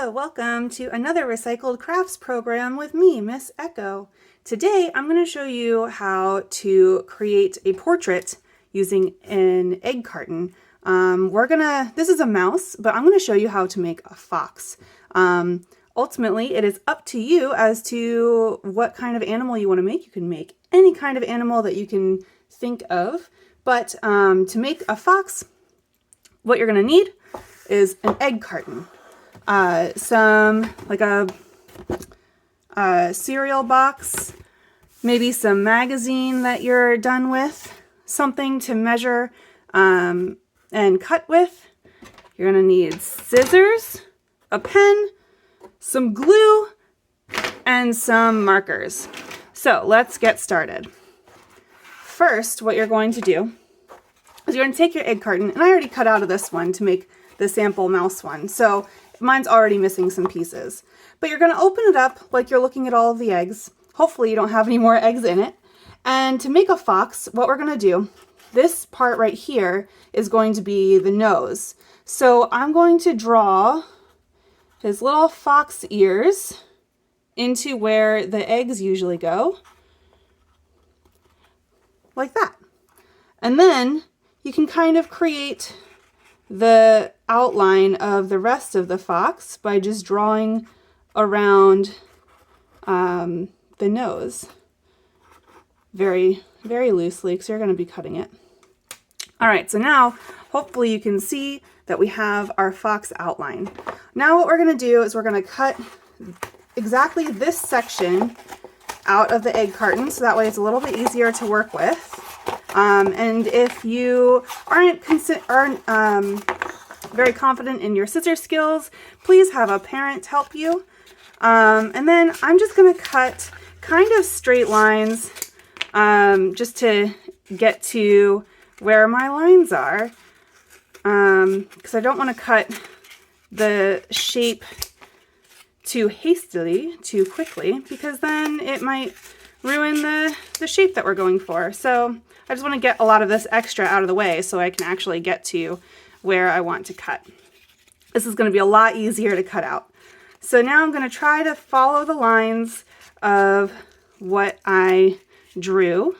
Hello, welcome to another Recycled Crafts program with me, Miss Echo. Today I'm going to show you how to create a portrait using an egg carton. This is a mouse, but I'm going to show you how to make a fox. Ultimately, it is up to you as to what kind of animal you want to make. You can make any kind of animal that you can think of, but to make a fox, what you're going to need is an egg carton. Like a cereal box, maybe some magazine that you're done with, something to measure and cut with. You're going to need scissors, a pen, some glue, and some markers. So let's get started. First, what you're going to do is you're going to take your egg carton, and I already cut out of this one to make the sample mouse one. So mine's already missing some pieces. But you're going to open it up like you're looking at all of the eggs. Hopefully you don't have any more eggs in it. And to make a fox, what we're going to do, this part right here is going to be the nose. So I'm going to draw his little fox ears into where the eggs usually go. Like that. And then you can kind of create the outline of the rest of the fox by just drawing around the nose very, very loosely, because you're going to be cutting it. All right, so now hopefully you can see that we have our fox outline. Now what we're going to do is we're going to cut exactly this section out of the egg carton, so that way it's a little bit easier to work with. And if you aren't very confident in your scissor skills, please have a parent help you. And then I'm just going to cut kind of straight lines just to get to where my lines are, because I don't want to cut the shape too hastily, too quickly, because then it might ruin the shape that we're going for. So I just want to get a lot of this extra out of the way so I can actually get to where I want to cut. This is going to be a lot easier to cut out. So now I'm going to try to follow the lines of what I drew.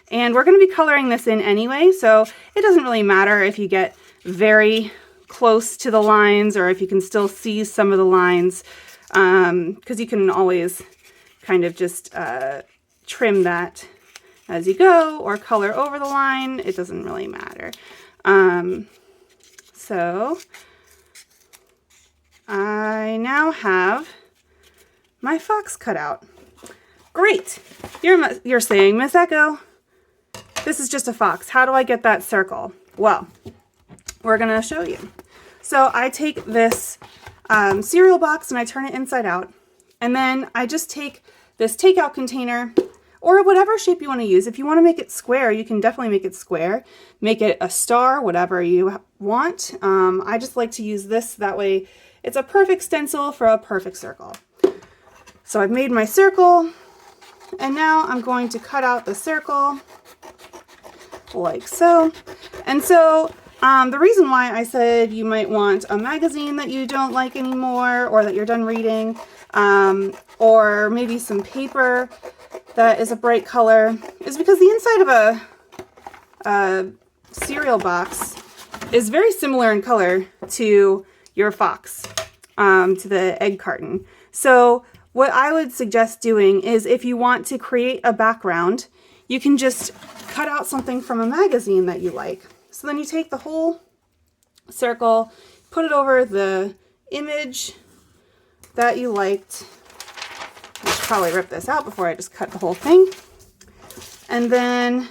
And we're going to be coloring this in anyway, so it doesn't really matter if you get very close to the lines or if you can still see some of the lines, because you can always kind of just trim that as you go or color over the line. It doesn't really matter. So I now have my fox cut out. Great. You're saying, Miss Echo, this is just a fox. How do I get that circle? Well, we're going to show you. So I take this cereal box and I turn it inside out. And then I just take this takeout container, or whatever shape you want to use. If you want to make it square, you can definitely make it square. Make it a star, whatever you want. I just like to use this, that way it's a perfect stencil for a perfect circle. So I've made my circle, and now I'm going to cut out the circle like so. And so the reason why I said you might want a magazine that you don't like anymore, or that you're done reading, or maybe some paper that is a bright color, is because the inside of a cereal box is very similar in color to your fox, to the egg carton. So what I would suggest doing is, if you want to create a background, you can just cut out something from a magazine that you like. So then you take the whole circle, put it over the image that you liked. I should probably rip this out before I just cut the whole thing. And then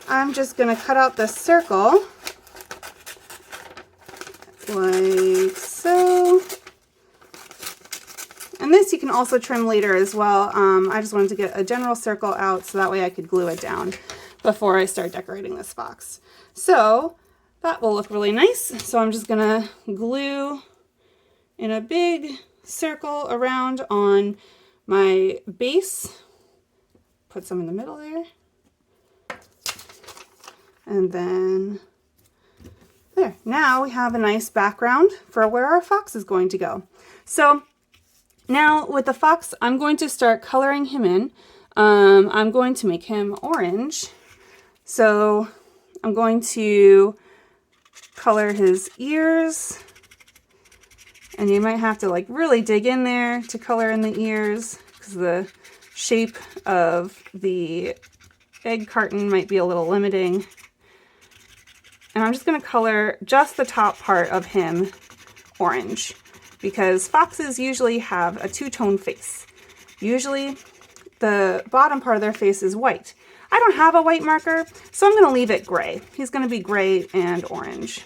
I'm just going to cut out the circle like so. And this you can also trim later as well. I just wanted to get a general circle out so that way I could glue it down before I start decorating this box. So that will look really nice. So I'm just going to glue in a big circle around on my base, put some in the middle there, and then There, now we have a nice background for where our fox is going to go. So now with the fox, I'm going to start coloring him in. I'm going to make him orange. So I'm going to color his ears. And you might have to like really dig in there to color in the ears because the shape of the egg carton might be a little limiting. And I'm just going to color just the top part of him orange because foxes usually have a two-tone face. Usually the bottom part of their face is white. I don't have a white marker, so I'm going to leave it gray. He's going to be gray and orange.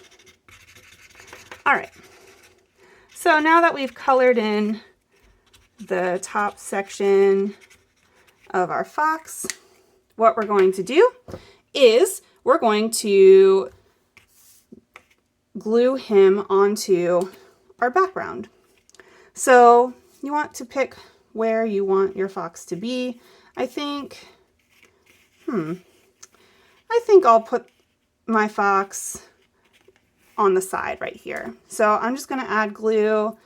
All right. So now that we've colored in the top section of our fox, what we're going to do is we're going to glue him onto our background. So you want to pick where you want your fox to be. I think I'll put my fox on the side right here. So I'm just going to add glue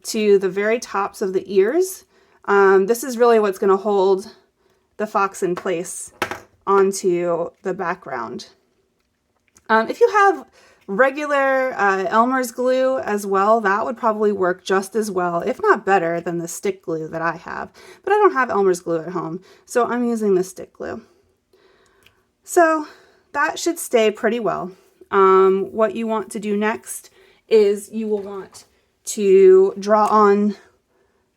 to the very tops of the ears. This is really what's going to hold the fox in place onto the background. If you have regular Elmer's glue as well, that would probably work just as well, if not better, than the stick glue that I have. But I don't have Elmer's glue at home, so I'm using the stick glue. So that should stay pretty well. What you want to do next is you will want to draw on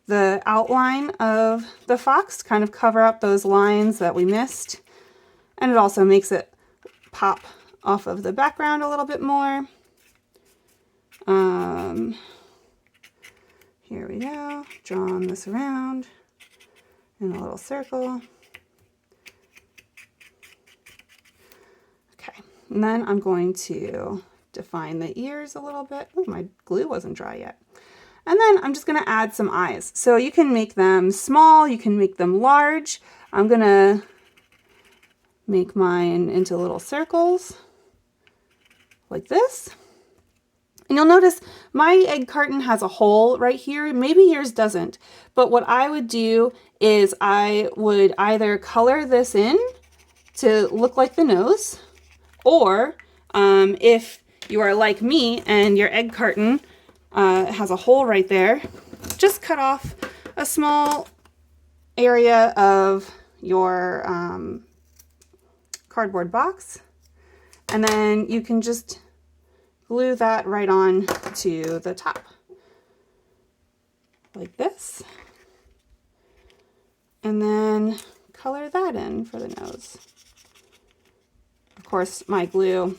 the outline of the fox, kind of cover up those lines that we missed. And it also makes it pop off of the background a little bit more. Here we go, drawing this around in a little circle. Okay, and then I'm going to define the ears a little bit. Oh, my glue wasn't dry yet. And then I'm just going to add some eyes. So you can make them small, you can make them large. I'm going to make mine into little circles like this. And you'll notice my egg carton has a hole right here. Maybe yours doesn't. But what I would do is I would either color this in to look like the nose, or if you are like me and your egg carton has a hole right there, just cut off a small area of your cardboard box, and then you can just glue that right on to the top like this, and then color that in for the nose. Of course, my glue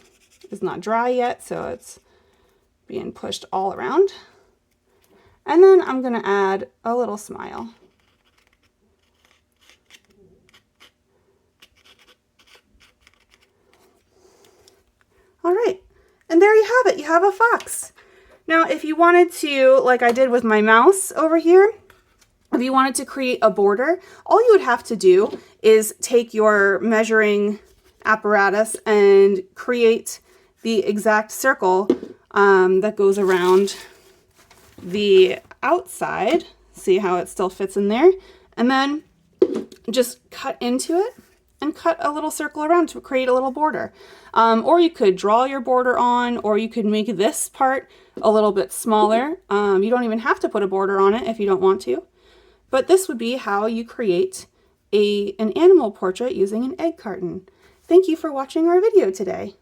is not dry yet, so it's being pushed all around. And then I'm going to add a little smile. All right, and there you have it. You have a fox. Now, if you wanted to, like I did with my mouse over here, if you wanted to create a border, all you would have to do is take your measuring apparatus and create the exact circle that goes around the outside. See how it still fits in there? And then just cut into it and cut a little circle around to create a little border. Or you could draw your border on, or you could make this part a little bit smaller. You don't even have to put a border on it if you don't want to. But this would be how you create an animal portrait using an egg carton. Thank you for watching our video today.